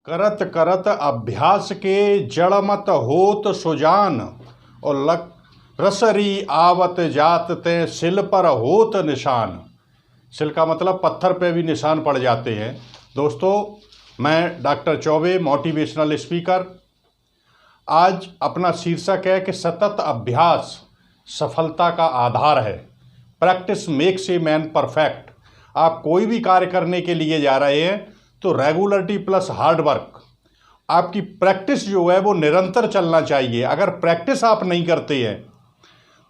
करत करत अभ्यास के जड़मत होत सुजान और लक रसरी आवत जात ते सिल पर होत निशान। सिल का मतलब पत्थर पे भी निशान पड़ जाते हैं। दोस्तों, मैं डॉक्टर चौबे, मोटिवेशनल स्पीकर। आज अपना शीर्षक है कि सतत अभ्यास सफलता का आधार है। Practice makes a man perfect. आप कोई भी कार्य करने के लिए जा रहे हैं तो रेगुलरिटी प्लस हार्ड वर्क, आपकी प्रैक्टिस जो है वो निरंतर चलना चाहिए। अगर प्रैक्टिस आप नहीं करते हैं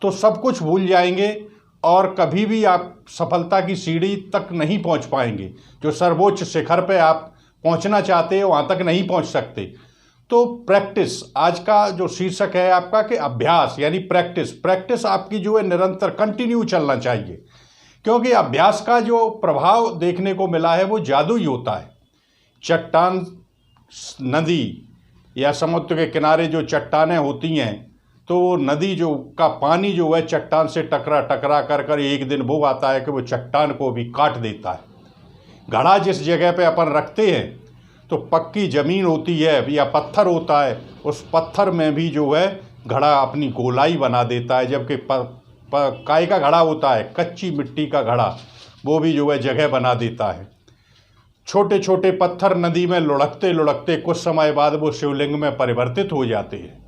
तो सब कुछ भूल जाएंगे और कभी भी आप सफलता की सीढ़ी तक नहीं पहुंच पाएंगे। जो सर्वोच्च शिखर पे आप पहुंचना चाहते हैं वहां तक नहीं पहुंच सकते। तो प्रैक्टिस, आज का जो शीर्षक है आपका कि अभ्यास यानी प्रैक्टिस आपकी जो है निरंतर कंटिन्यू चलना चाहिए, क्योंकि अभ्यास का जो प्रभाव देखने को मिला है वो जादू ही होता है। चट्टान, नदी या समुद्र के किनारे जो चट्टानें होती हैं तो नदी जो का पानी जो है चट्टान से टकरा टकरा कर एक दिन वो आता है कि वो चट्टान को भी काट देता है। घड़ा जिस जगह पे अपन रखते हैं तो पक्की ज़मीन होती है या पत्थर होता है, उस पत्थर में भी जो है घड़ा अपनी गोलाई बना देता है। जबकि काय का घड़ा होता है, कच्ची मिट्टी का घड़ा, वो भी जो है जगह बना देता है। छोटे छोटे पत्थर नदी में लुढ़कते लुढ़कते कुछ समय बाद वो शिवलिंग में परिवर्तित हो जाते हैं।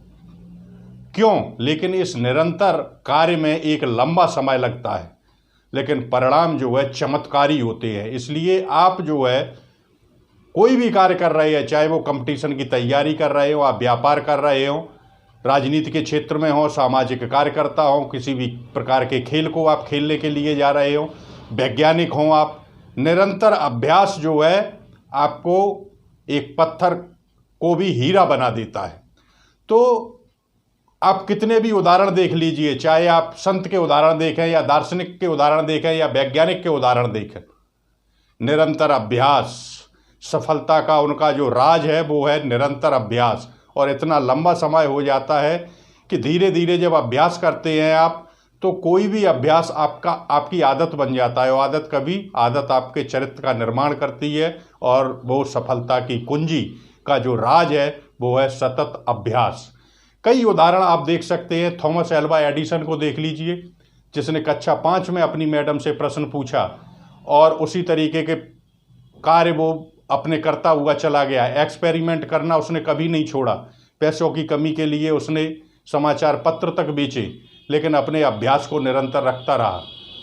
क्यों? लेकिन इस निरंतर कार्य में एक लंबा समय लगता है, लेकिन परिणाम जो है चमत्कारी होते हैं। इसलिए आप जो है कोई भी कार्य कर रहे हैं, चाहे वो कंपटीशन की तैयारी कर रहे हो, आप व्यापार कर रहे हो, राजनीति के क्षेत्र में हो, सामाजिक कार्यकर्ता हो, किसी भी प्रकार के खेल को आप खेलने के लिए जा रहे हो, वैज्ञानिक हो, आप निरंतर अभ्यास जो है आपको एक पत्थर को भी हीरा बना देता है। तो आप कितने भी उदाहरण देख लीजिए, चाहे आप संत के उदाहरण देखें या दार्शनिक के उदाहरण देखें या वैज्ञानिक के उदाहरण देखें, निरंतर अभ्यास सफलता का उनका जो राज है वो है निरंतर अभ्यास। और इतना लंबा समय हो जाता है कि धीरे धीरे जब अभ्यास करते हैं आप तो कोई भी अभ्यास आपकी आदत बन जाता है। और आदत आपके चरित्र का निर्माण करती है और वो सफलता की कुंजी का जो राज है वो है सतत अभ्यास। कई उदाहरण आप देख सकते हैं। थॉमस एल्वा एडिसन को देख लीजिए, जिसने कक्षा 5 में अपनी मैडम से प्रश्न पूछा और उसी तरीके के कार्य वो अपने करता हुआ चला गया। एक्सपेरिमेंट करना उसने कभी नहीं छोड़ा। पैसों की कमी के लिए उसने समाचार पत्र तक बेचे, लेकिन अपने अभ्यास को निरंतर रखता रहा।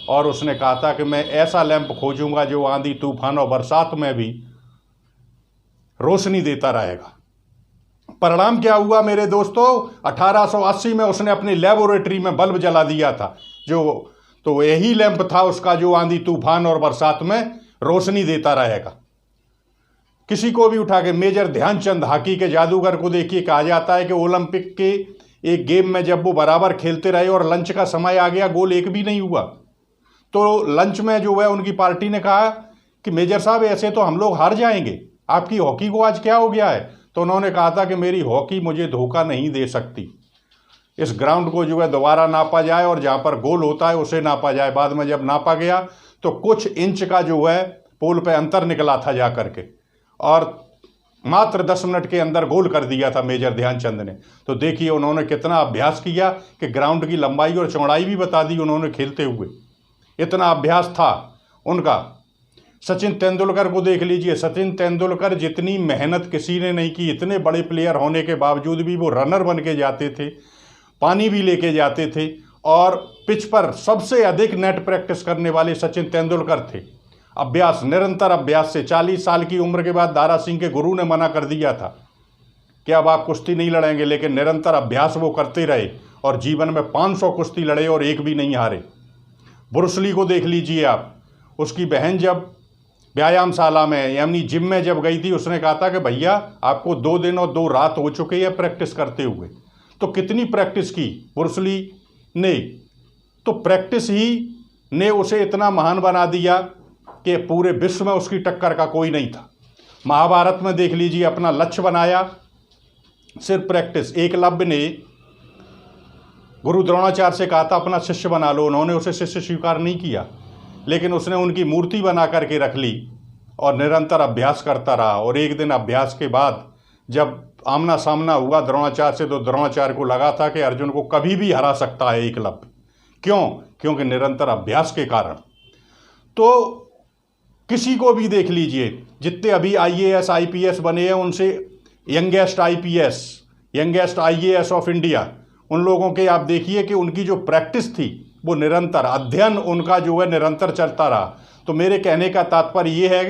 और उसने कहा था कि मैं ऐसा लैंप खोजूंगा जो आंधी तूफान और बरसात में भी रोशनी देता रहेगा। परिणाम क्या हुआ मेरे दोस्तों? 1880 में उसने अपनी लेबोरेटरी में बल्ब जला दिया था, तो यही लैंप था उसका जो आंधी तूफान और बरसात में रोशनी देता रहेगा। किसी को भी उठा के, मेजर ध्यानचंद हॉकी के जादूगर को देखिए, कहा जाता है कि ओलंपिक के एक गेम में जब वो बराबर खेलते रहे और लंच का समय आ गया, गोल एक भी नहीं हुआ, तो लंच में जो है उनकी पार्टी ने कहा कि मेजर साहब ऐसे तो हम लोग हार जाएंगे, आपकी हॉकी को आज क्या हो गया है? तो उन्होंने कहा था कि मेरी हॉकी मुझे धोखा नहीं दे सकती। इस ग्राउंड को जो है दोबारा नापा जाए और जहाँ पर गोल होता है उसे नापा जाए। बाद में जब नापा गया तो कुछ इंच का जो है पोल पे अंतर निकला था जा करके, और मात्र 10 मिनट के अंदर गोल कर दिया था मेजर ध्यानचंद ने। तो देखिए उन्होंने कितना अभ्यास किया कि ग्राउंड की लंबाई और चौड़ाई भी बता दी उन्होंने खेलते हुए, इतना अभ्यास था उनका। सचिन तेंदुलकर को देख लीजिए। सचिन तेंदुलकर जितनी मेहनत किसी ने नहीं की, इतने बड़े प्लेयर होने के बावजूद भी वो रनर बन के जाते थे, पानी भी लेके जाते थे, और पिच पर सबसे अधिक नेट प्रैक्टिस करने वाले सचिन तेंदुलकर थे। अभ्यास, निरंतर अभ्यास से 40 साल की उम्र के बाद दारा सिंह के गुरु ने मना कर दिया था कि अब आप कुश्ती नहीं लड़ेंगे, लेकिन निरंतर अभ्यास वो करते रहे और जीवन में 500 कुश्ती लड़े और एक भी नहीं हारे। ब्रूस ली को देख लीजिए आप। उसकी बहन जब व्यायामशाला में यानी जिम में जब गई थी, उसने कहा था कि भैया आपको 2 दिन और 2 रात हो चुके हैं प्रैक्टिस करते हुए। तो कितनी प्रैक्टिस की ब्रूस ली ने? तो प्रैक्टिस ही ने उसे इतना महान बना दिया कि पूरे विश्व में उसकी टक्कर का कोई नहीं था। महाभारत में देख लीजिए, अपना लक्ष्य बनाया सिर्फ प्रैक्टिस। एकलव्य ने गुरु द्रोणाचार्य से कहा था अपना शिष्य बना लो, उन्होंने उसे शिष्य स्वीकार नहीं किया, लेकिन उसने उनकी मूर्ति बना करके रख ली और निरंतर अभ्यास करता रहा। और एक दिन अभ्यास के बाद जब आमना सामना हुआ द्रोणाचार्य से, तो द्रोणाचार्य को लगा था कि अर्जुन को कभी भी हरा सकता है एकलव्य। क्यों? क्योंकि निरंतर अभ्यास के कारण। तो किसी को भी देख लीजिए, जितने अभी IAS IPS बने हैं, उनसे youngest IPS, youngest IAS of India, उन लोगों के आप देखिए कि उनकी जो प्रैक्टिस थी वो निरंतर, अध्ययन उनका जो है निरंतर चलता रहा। तो मेरे कहने का तात्पर्य ये है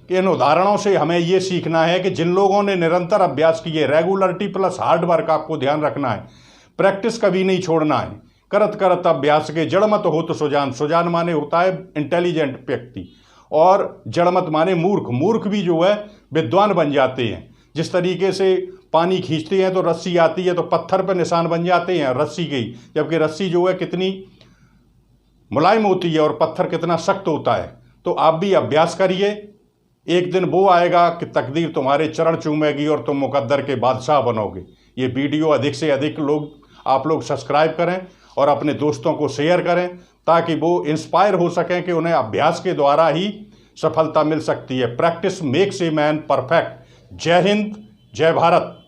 कि इन उदाहरणों से हमें ये सीखना है कि जिन लोगों ने निरंतर अभ्यास किए, रेगुलरिटी प्लस हार्ड वर्क आपको ध्यान रखना है, प्रैक्टिस कभी नहीं छोड़ना है। करत करत अभ्यास के जड़ मत हो तो सुजान, सुजान माने होता है इंटेलिजेंट व्यक्ति, और जड़ मत माने मूर्ख, मूर्ख भी जो है विद्वान बन जाते हैं। जिस तरीके से पानी खींचते हैं तो रस्सी आती है तो पत्थर पर निशान बन जाते हैं रस्सी के, जबकि रस्सी जो है कितनी मुलायम होती है और पत्थर कितना सख्त होता है। तो आप भी अभ्यास करिए, एक दिन वो आएगा कि तकदीर तुम्हारे चरण चूमेगी और तुम मुकद्दर के बादशाह बनोगे। ये वीडियो अधिक से अधिक आप लोग सब्सक्राइब करें और अपने दोस्तों को शेयर करें, ताकि वो इंस्पायर हो सकें कि उन्हें अभ्यास के द्वारा ही सफलता मिल सकती है। Practice makes a man perfect. जय हिंद, जय भारत।